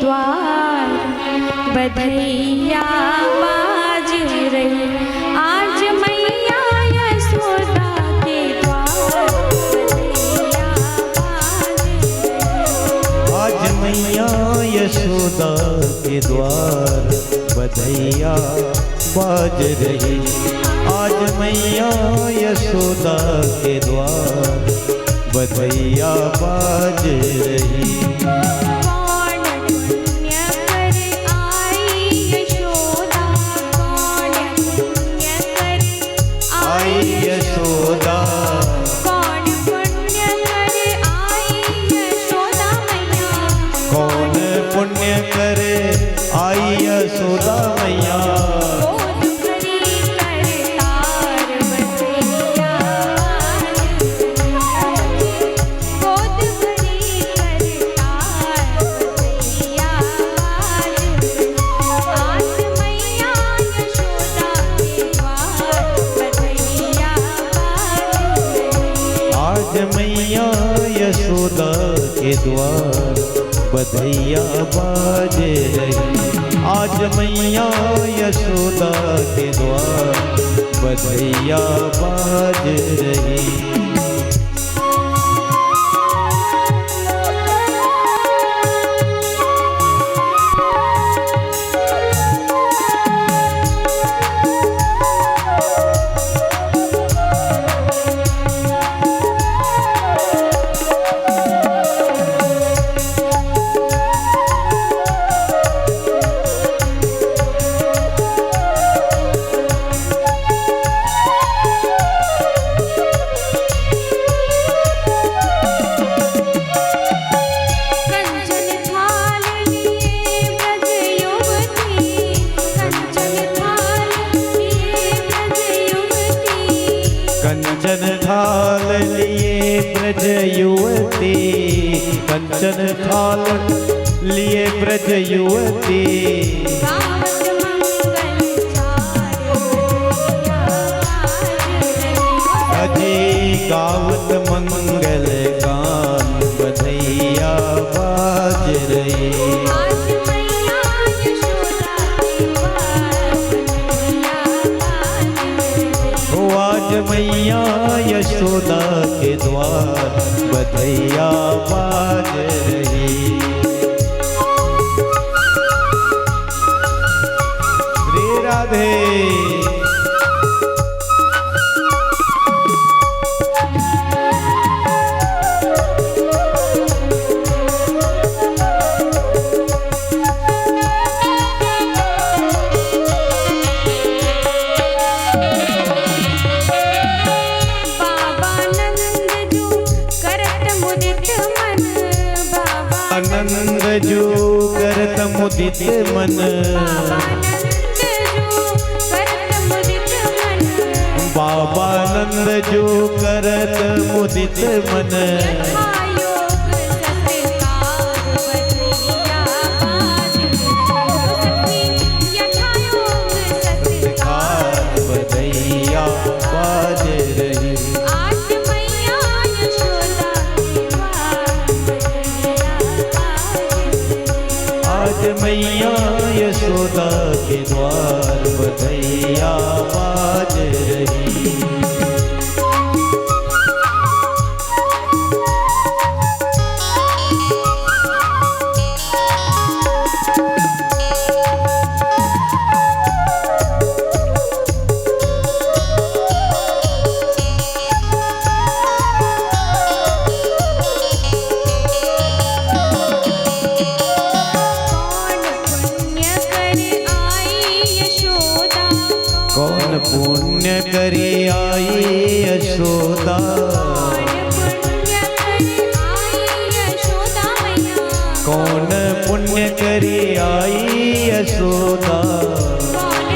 द्वार बधैया बाज रही। आज मैया यशोदा के द्वार बधैया बाज रही। आज मैया यशोदा के द्वार बधैया बाज रही। आज मैया यशोदा के द्वार बधैया बाज रही। कौन पुण्य कर आई यशोदा, कौन पुण्य कर आई यशोदा, कौन पुण्य कर आई यशोदा मैया। कौन पुण्य करे आई यशोदा मैया। गोद भरी करतार बधैया गोद भरी करतार बधैया। आज मैया यशोदा के द्वार बधैया। आज मैया यशोदा के द्वार बधैया बाज रही। आज मैया यशोदा के द्वार बधैया बाज रही। कंचन थाल लिए ब्रज युवती, कंचन थाल लिए ब्रज युवती। कंचन थाल लिए ब्रज युवती, कंचन थाल लिए ब्रज युवती। गावत मंगल चार अजी गावत मंगल गान बधैया बाज रही। आज मैया यशोदा के द्वार बधैया बाज रही। ओ आज मैया यशोदा के द्वार बधैया बाज रही। श्री राधे। बाबा नंद जो करत मुदित मन, बाबा आनंद जो करत मुदित मन। बाबा नंद जो करत मुदित मन। यथा योग सत्कार बधैया बाज रही। आज मैया यशोदा के द्वार बधैया बाज रही। आज मैया यशोदा के द्वार बधैया बाज रही। कौन पुण्य कर आई यशोदा, कौन पुण्य करे आई यशोदा। कौन